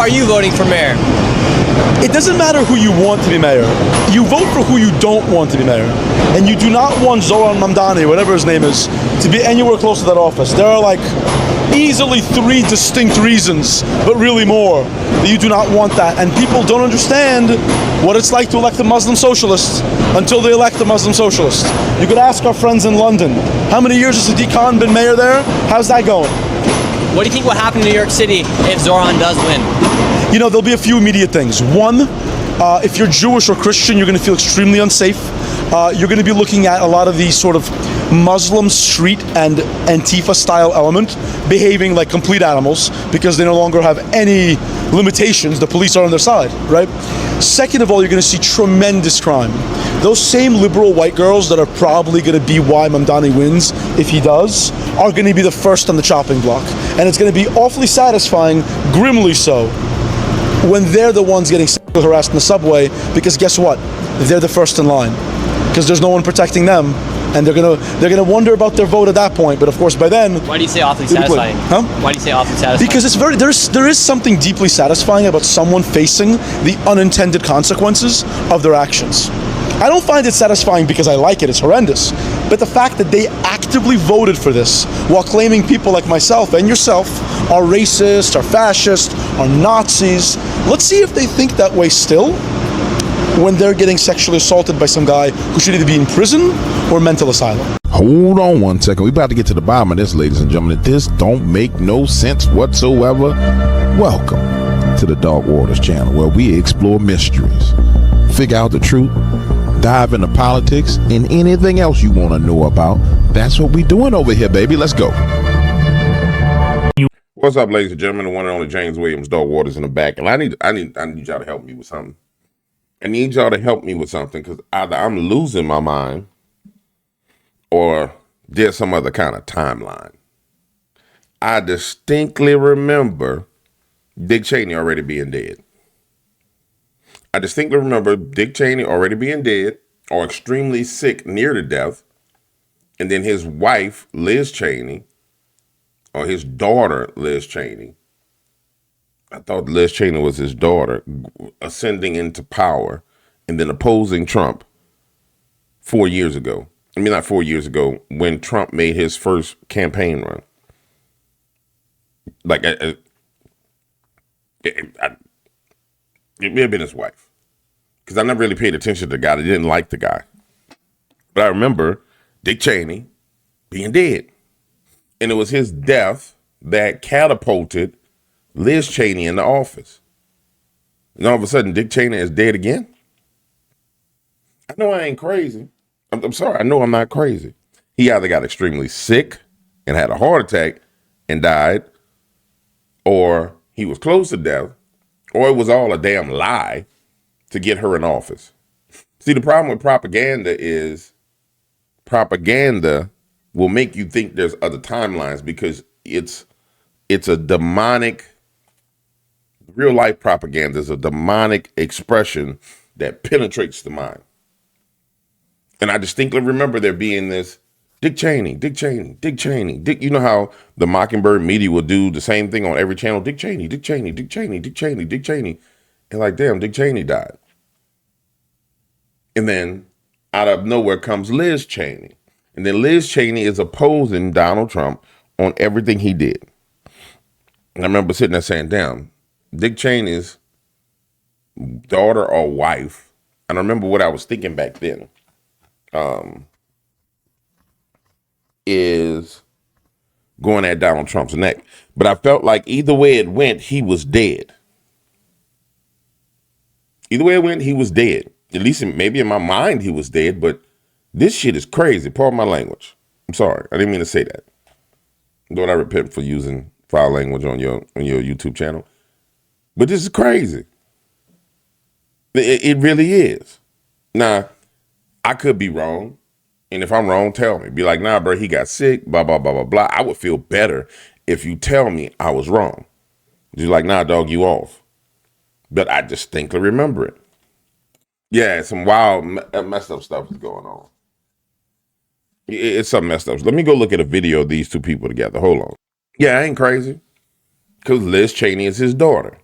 are you voting for mayor? It doesn't matter who you want to be mayor. You vote for who you don't want to be mayor. And you do not want Zoran Mamdani, whatever his name is, to be anywhere close to that office. There are like easily 3 distinct reasons, but really more, that you do not want that. And people don't understand what it's like to elect a Muslim socialist until they elect a Muslim socialist. You could ask our friends in London, how many years has Sadiq Khan been mayor there? How's that going? What do you think will happen in New York City if Zoran does win? You know, there'll be a few immediate things. One, if you're Jewish or Christian, you're going to feel extremely unsafe. You're going to be looking at a lot of these sort of Muslim street and Antifa style element behaving like complete animals because they no longer have any limitations. The police are on their side, right? Second of all, you're going to see tremendous crime. Those same liberal white girls that are probably going to be why Mamdani wins, if he does, are going to be the first on the chopping block. And it's going to be awfully satisfying, grimly so, when they're the ones getting sexually harassed in the subway, because guess what? They're the first in line. Because there's no one protecting them, and they're gonna wonder about their vote at that point. But of course, by then, why do you say awfully satisfying? Huh? Why do you say awfully satisfying? Because it's there is something deeply satisfying about someone facing the unintended consequences of their actions. I don't find it satisfying because I like it, it's horrendous. But the fact that they actively voted for this while claiming people like myself and yourself are racist, are fascist, are Nazis. Let's see if they think that way still when they're getting sexually assaulted by some guy who should either be in prison or mental asylum. Hold on one second. We're about to get to the bottom of this, ladies and gentlemen. This don't make no sense whatsoever. Welcome to the Dark Waters channel, where we explore mysteries, figure out the truth, dive into politics, and anything else you want to know about. That's what we're doing over here, baby. Let's go. What's up, ladies and gentlemen? The one and only James Williams, Dark Waters in the back. And I need y'all to help me with something. I need y'all to help me with something because either I'm losing my mind or there's some other kind of timeline. I distinctly remember Dick Cheney already being dead. I distinctly remember Dick Cheney already being dead or extremely sick near to death. And then his wife, Liz Cheney, or his daughter, Liz Cheney, I thought Liz Cheney was his daughter, ascending into power and then opposing Trump 4 years ago. I mean, not 4 years ago, when Trump made his first campaign run. Like, it may have been his wife. Because I never really paid attention to the guy. I didn't like the guy. But I remember Dick Cheney being dead. And it was his death that catapulted Liz Cheney in the office. And all of a sudden, Dick Cheney is dead again. I know I ain't crazy. I'm sorry. I know I'm not crazy. He either got extremely sick and had a heart attack and died, or he was close to death, or it was all a damn lie to get her in office. See, the problem with propaganda is propaganda will make you think there's other timelines because it's a demonic. Real life propaganda is a demonic expression that penetrates the mind. And I distinctly remember there being this Dick Cheney, Dick Cheney, Dick Cheney, Dick. You know how the Mockingbird media will do the same thing on every channel? Dick Cheney, Dick Cheney, Dick Cheney, Dick Cheney, Dick Cheney. And like, damn, Dick Cheney died. And then out of nowhere comes Liz Cheney. And then Liz Cheney is opposing Donald Trump on everything he did. And I remember sitting there saying, damn, Dick Cheney's daughter or wife, and I remember what I was thinking back then, is going at Donald Trump's neck. But I felt like either way it went, he was dead. Either way it went, he was dead. At least maybe in my mind he was dead, but this shit is crazy. Pardon my language. I'm sorry. I didn't mean to say that. Lord, I repent for using foul language on your YouTube channel. But this is crazy. It really is. Now, I could be wrong. And if I'm wrong, tell me. Be like, nah, bro, he got sick, blah, blah, blah, blah, blah. I would feel better if you tell me I was wrong. You're like, nah, dog, you off. But I distinctly remember it. Yeah, some wild, messed up stuff is going on. It's something messed up. Let me go look at a video of these two people together. Hold on. Yeah, I ain't crazy. Because Liz Cheney is his daughter.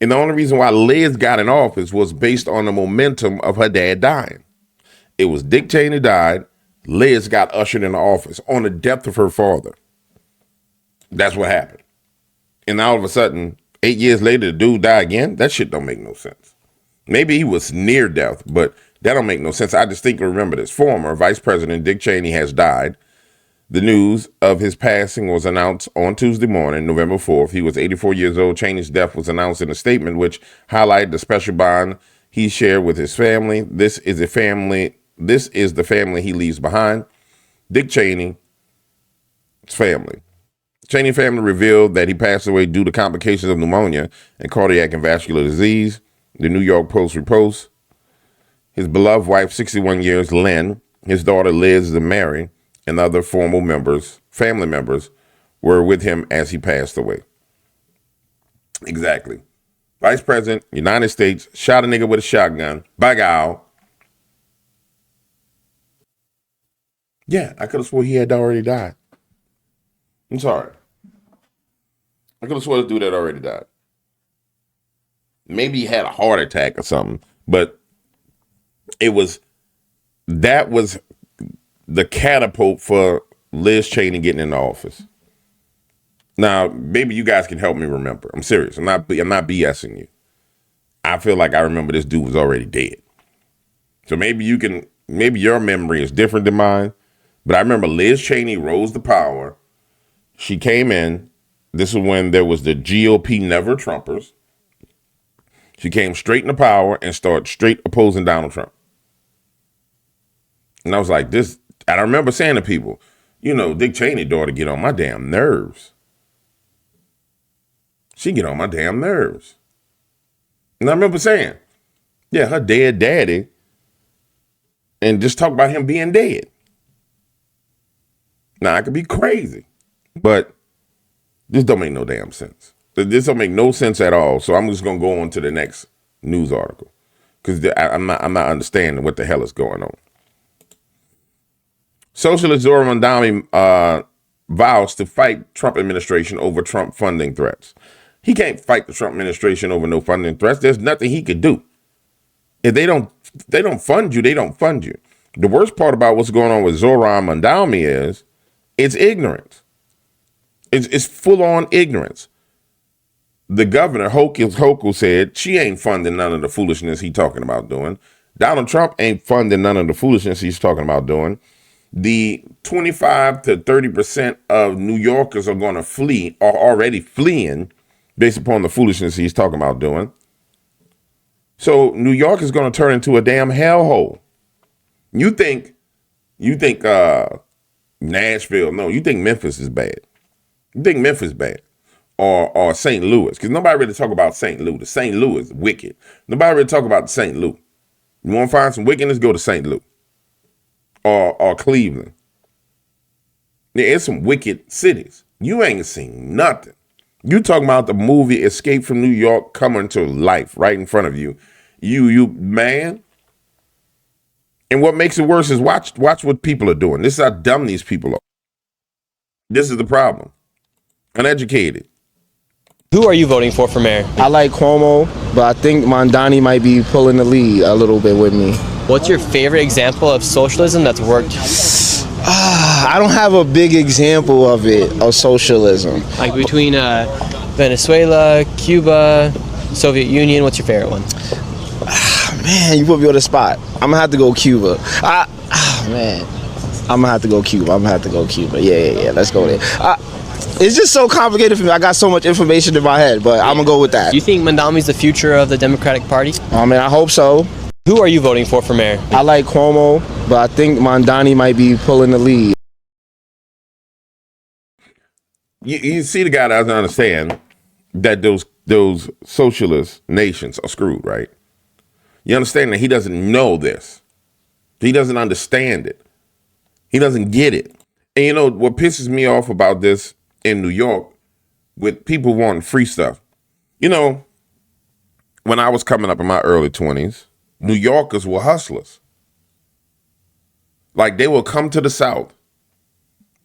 And the only reason why Liz got in office was based on the momentum of her dad dying. It was Dick Cheney died, Liz got ushered into office on the death of her father. That's what happened. And all of a sudden, 8 years later, the dude died again? That shit don't make no sense. Maybe he was near death, but that don't make no sense. I distinctly remember this. Former Vice President Dick Cheney has died. The news of his passing was announced on Tuesday morning, November 4th. He was 84 years old. Cheney's death was announced in a statement which highlighted the special bond he shared with his family. This is the family he leaves behind. Dick Cheney's family. Cheney family revealed that he passed away due to complications of pneumonia and cardiac and vascular disease. The New York Post reports his beloved wife, 61 years, Lynn, his daughter, Liz and Mary, and other family members, were with him as he passed away. Exactly. Vice President, United States, shot a nigga with a shotgun. By God. Yeah, I could have swore he had already died. I'm sorry. I could have swore the dude had already died. Maybe he had a heart attack or something, but that was the catapult for Liz Cheney getting into office. Now, maybe you guys can help me remember. I'm serious. I'm not BSing you. I feel like I remember this dude was already dead. So maybe your memory is different than mine, but I remember Liz Cheney rose to power. She came in. This is when there was the GOP Never Trumpers. She came straight into power and started straight opposing Donald Trump. And I was like, and I remember saying to people, Dick Cheney's daughter get on my damn nerves. She get on my damn nerves. And I remember saying, yeah, her dead daddy, and just talk about him being dead. Now, I could be crazy, but this don't make no damn sense. This don't make no sense at all. So I'm just going to go on to the next news article because I'm not understanding what the hell is going on. Socialist Zora Mandami vows to fight Trump administration over Trump funding threats. He can't fight the Trump administration over no funding threats. There's nothing he could do. If they don't fund you, they don't fund you. The worst part about what's going on with Zora Mandami is it's ignorance. It's full on ignorance. The governor, Hochul, said she ain't funding none of the foolishness he's talking about doing. Donald Trump ain't funding none of the foolishness he's talking about doing. The 25 to 30% of New Yorkers are going to flee, are already fleeing based upon the foolishness he's talking about doing. So New York is going to turn into a damn hellhole. You think Nashville? No, you think Memphis is bad. You think Memphis bad. Or St. Louis, because nobody really talk about St. Louis. The St. Louis is wicked. Nobody really talk about St. Louis. You want to find some wickedness, go to St. Louis. Or Cleveland. There's some wicked cities. You ain't seen nothing. You talking about the movie Escape from New York coming to life right in front of you. You man. And what makes it worse is watch what people are doing. This is how dumb these people are. This is the problem. Uneducated. Who are you voting for mayor? I like Cuomo, but I think Mondani might be pulling the lead a little bit with me. What's your favorite example of socialism that's worked? I don't have a big example of socialism. Like between Venezuela, Cuba, Soviet Union, what's your favorite one? Man, you put me on the spot. I'm gonna have to go Cuba. Man, I'm gonna have to go Cuba. Yeah. Let's go there. It's just so complicated for me. I got so much information in my head, but I'm gonna go with that. Do you think Mondami's the future of the Democratic Party? I mean, I hope so. Who are you voting for mayor? I like Cuomo, but I think Mondani might be pulling the lead. You see, the guy doesn't understand that those socialist nations are screwed, right? You understand that he doesn't know this. He doesn't understand it. He doesn't get it. And you know what pisses me off about this in New York with people wanting free stuff? You know, when I was coming up in my early 20s, New Yorkers were hustlers. Like, they will come to the South,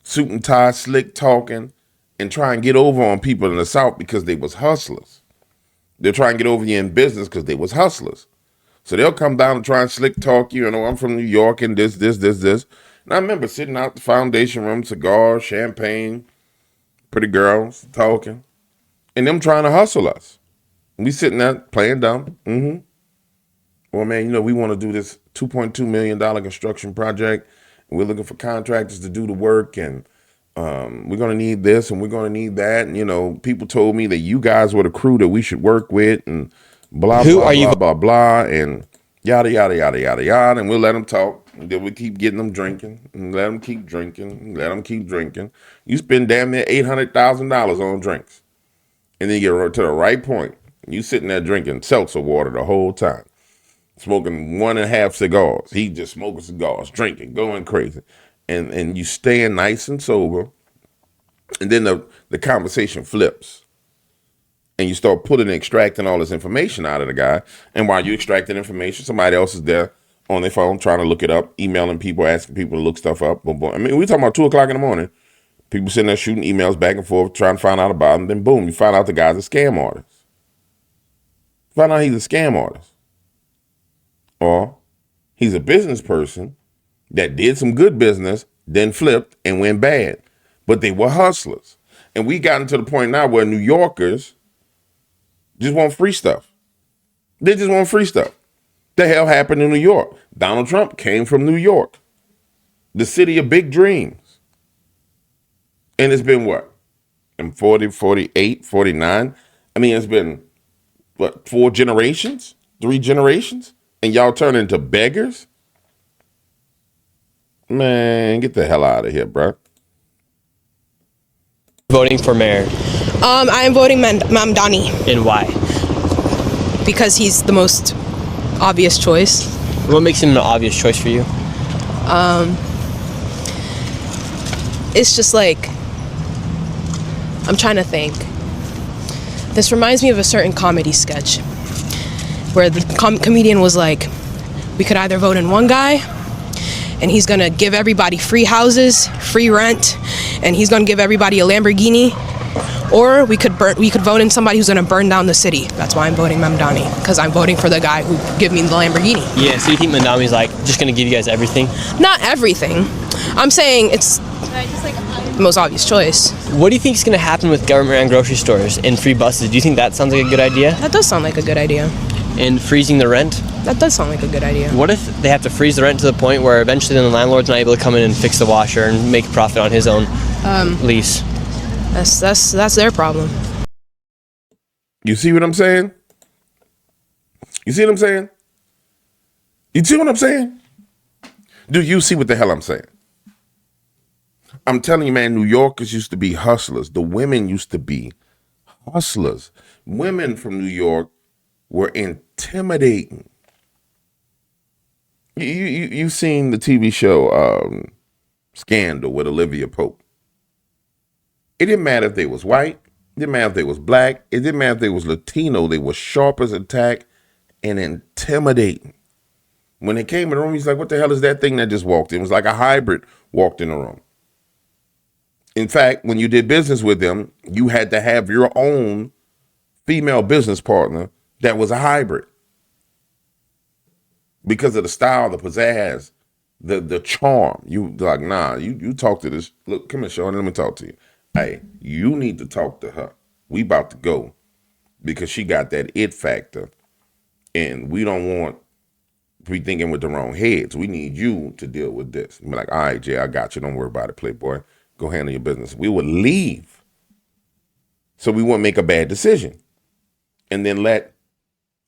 suit and tie, slick talking, and try and get over on people in the South because they was hustlers. They'll try and get over you in business because they was hustlers. So they'll come down and try and slick talk you. I'm from New York and this. And I remember sitting out the foundation room, cigars, champagne, pretty girls talking, and them trying to hustle us. We sitting there playing dumb. Well, man, we want to do this $2.2 million construction project. And we're looking for contractors to do the work, and we're going to need this and we're going to need that. And, people told me that you guys were the crew that we should work with, and blah, Who blah, are blah, you? blah, blah, and yada, yada, yada, yada, yada. And we'll let them talk. And then we keep getting them drinking, and let them keep drinking, and let them keep drinking. You spend damn near $800,000 on drinks. And then you get to the right point. You sitting there drinking seltzer water the whole time, smoking 1.5 cigars. He just smoking cigars, drinking, going crazy. And you staying nice and sober. And then the conversation flips. And you start extracting all this information out of the guy. And while you extracting information, somebody else is there on their phone trying to look it up, emailing people, asking people to look stuff up. Boom, boom. I mean, we're talking about 2 o'clock in the morning. People sitting there shooting emails back and forth, trying to find out about them. Then boom, you find out the guy's a scam artist. Find out he's a scam artist. Or he's a business person that did some good business, then flipped and went bad. But they were hustlers. And we gotten to the point now where New Yorkers just want free stuff. They just want free stuff. The hell happened in New York? Donald Trump came from New York, the city of big dreams. And it's been what? In 40, 48, 49? I mean, it's been, 4 generations? 3 generations? And y'all turn into beggars? Man, get the hell out of here, bro. Voting for mayor. I am voting Mamdani And why? because he's the most obvious choice. What makes him an obvious choice for you? It's just like, I'm trying to think. This reminds me of a certain comedy sketch where the comedian was like, we could either vote in one guy and he's gonna give everybody free houses, free rent, and he's gonna give everybody a Lamborghini, or we could vote in somebody who's gonna burn down the city. That's why I'm voting Mamdani, because I'm voting for the guy who give me the Lamborghini. Yeah, so you think Mamdani's like just gonna give you guys everything? Not everything. I'm saying it's the most obvious choice. What do you think is gonna happen with government-run grocery stores and free buses? Do you think that sounds like a good idea? That does sound like a good idea. And freezing the rent? That does sound like a good idea. What if they have to freeze the rent to the point where eventually then the landlord's not able to come in and fix the washer and make a profit on his own lease? That's their problem. You see what I'm saying? You see what I'm saying? You see what I'm saying? Do you see what the hell I'm saying? I'm telling you, man, New Yorkers used to be hustlers. The women used to be hustlers. Women from New York were intimidating. You've seen the TV show Scandal with Olivia Pope. It didn't matter if they was white. It didn't matter if they was black. It didn't matter if they was Latino. They were sharp as a tack and intimidating. When they came in the room, he's like, what the hell is that thing that just walked in? It was like a hybrid walked in the room. In fact, when you did business with them, you had to have your own female business partner that was a hybrid. Because of the style, the pizzazz, the charm. You like, nah, you talk to this. Look, come here, Sean, let me talk to you. Hey, you need to talk to her. We about to go because she got that it factor. And we don't want to be thinking with the wrong heads. We need you to deal with this. And be like, all right, Jay, I got you. Don't worry about it, playboy. Go handle your business. We would leave so we wouldn't make a bad decision. And then let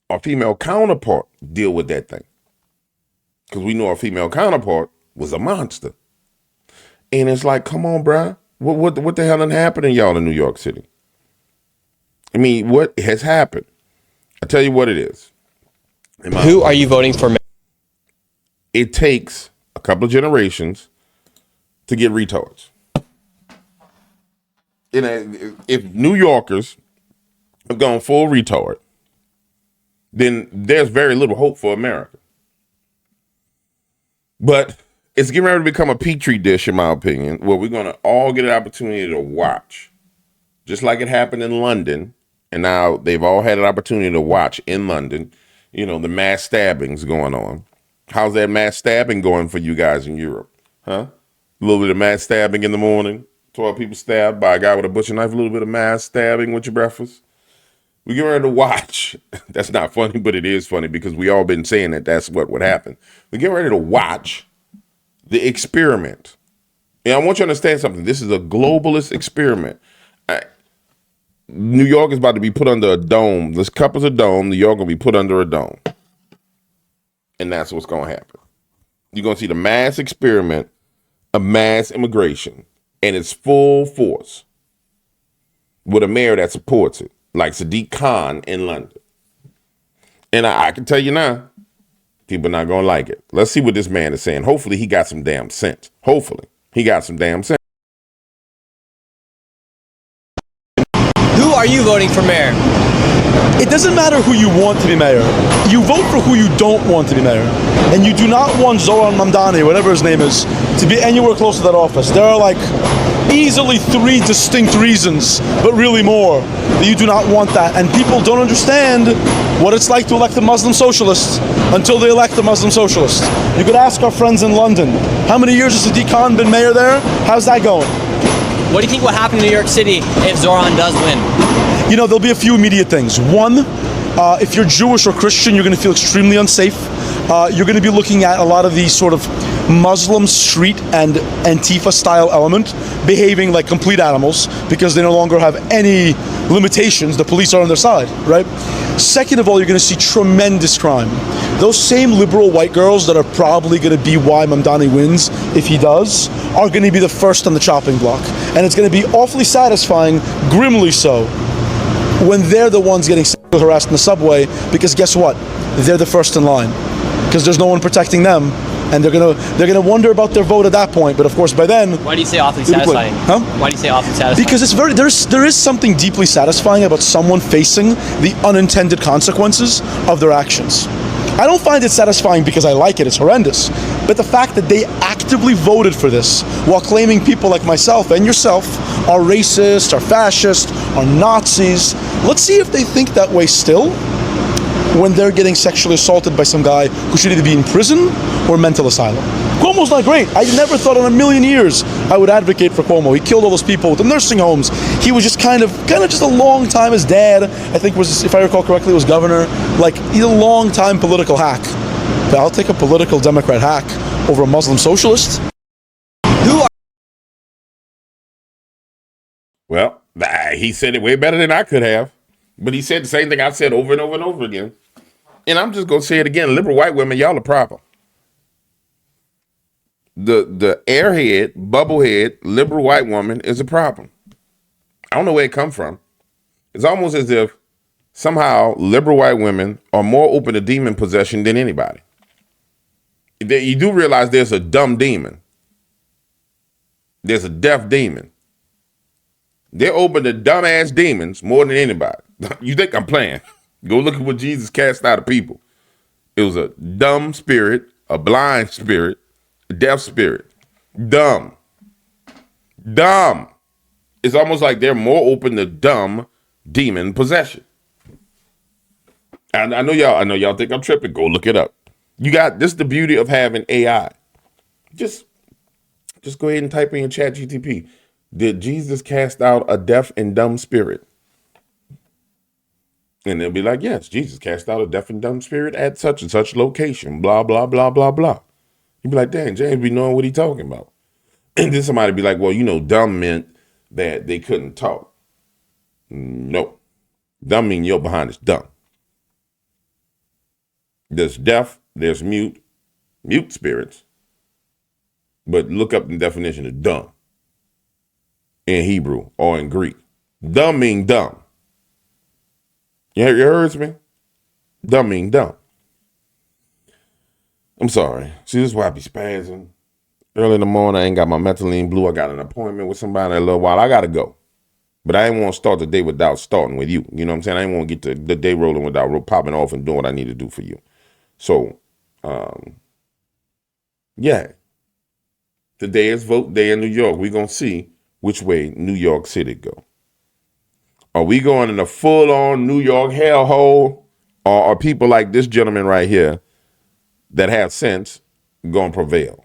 our female counterpart deal with that thing. Because we know our female counterpart was a monster. And it's like, come on, bruh. What the hell done happened in y'all in New York City? I mean, what has happened? I tell you what it is. Who are you voting for? It takes a couple of generations to get retards. If New Yorkers have gone full retard, then there's very little hope for America. But it's getting ready to become a petri dish, in my opinion, where we're going to all get an opportunity to watch. Just like it happened in London And now they've all had an opportunity to watch in London, the mass stabbings going on. How's that mass stabbing going for you guys in Europe? Huh? A little bit of mass stabbing in the morning. 12 people stabbed by a guy with a butcher knife. A little bit of mass stabbing with your breakfast. We get ready to watch. That's not funny, but it is funny because we all been saying that that's what would happen. We get ready to watch the experiment. And I want you to understand something. This is a globalist experiment. New York is about to be put under a dome. This cup is a dome. New York will be put under a dome. And that's what's going to happen. You're going to see the mass experiment of mass immigration. And it's full force. With a mayor that supports it. Like Sadiq Khan in London. And I can tell you now, people are not going to like it. Let's see what this man is saying. Hopefully he got some damn sense. Hopefully he got some damn sense. Who are you voting for mayor? It doesn't matter who you want to be mayor. You vote for who you don't want to be mayor. And you do not want Zoran Mamdani, whatever his name is, to be anywhere close to that office. There are like easily 3 distinct reasons, but really more, that you do not want that. And people don't understand what it's like to elect a Muslim socialist until they elect a Muslim socialist. You could ask our friends in London, how many years has Sadiq Khan been mayor there? How's that going? What do you think will happen in New York City if Zoran does win? There'll be a few immediate things. One, if you're Jewish or Christian, you're going to feel extremely unsafe. You're going to be looking at a lot of these sort of Muslim street and Antifa style element behaving like complete animals because they no longer have any limitations. The police are on their side, right? Second of all, you're going to see tremendous crime. Those same liberal white girls that are probably going to be why Mamdani wins, if he does, are going to be the first on the chopping block. And it's going to be awfully satisfying, grimly so, when they're the ones getting sexually harassed in the subway, because guess what? They're the first in line. Because there's no one protecting them, and they're gonna wonder about their vote at that point. But of course, by then, Why do you say awfully satisfying? Huh? Why do you say awfully satisfying? Because there is something deeply satisfying about someone facing the unintended consequences of their actions. I don't find it satisfying because I like it, it's horrendous. But the fact that they actively voted for this while claiming people like myself and yourself are racist, are fascist, are Nazis, let's see if they think that way still when they're getting sexually assaulted by some guy who should either be in prison or mental asylum. Cuomo's not great. I never thought in a million years I would advocate for Cuomo. He killed all those people with the nursing homes. He was just kind of just a long time. His dad, I think, was, if I recall correctly, was governor. Like, he's a long time political hack. But I'll take a political Democrat hack over a Muslim socialist. Well, he said it way better than I could have. But he said the same thing I've said over and over and over again. And I'm just going to say it again. Liberal white women, y'all a problem. The airhead, bubblehead, liberal white woman is a problem. I don't know where it come from. It's almost as if somehow liberal white women are more open to demon possession than anybody. You do realize there's a dumb demon. There's a deaf demon. They're open to dumbass demons more than anybody. You think I'm playing? Go look at what Jesus cast out of people. It was a dumb spirit, a blind spirit, a deaf spirit. Dumb. It's almost like they're more open to dumb demon possession. I know y'all think I'm tripping. Go look it up. This is the beauty of having AI. Just go ahead and type in your chat GTP. Did Jesus cast out a deaf and dumb spirit? And they'll be like, yes, Jesus cast out a deaf and dumb spirit at such and such location, blah, blah, blah, blah, blah. You'd be like, dang, James be knowing what he talking about. And then somebody be like, well, dumb meant that they couldn't talk. No. Dumb mean your behind is dumb. There's deaf, there's mute spirits. But look up the definition of dumb in Hebrew or in Greek. Dumb mean dumb. You heard me? Dumb mean dumb. I'm sorry. See, this is why I be spazzing. Early in the morning, I ain't got my methylene blue. I got an appointment with somebody in a little while. I got to go. But I ain't want to start the day without starting with you. You know what I'm saying? I ain't want to get the day rolling without popping off and doing what I need to do for you. So, yeah. Today is vote day in New York. We're going to see which way New York City go. Are we going in a full-on New York hellhole, or are people like this gentleman right here that have sense going to prevail?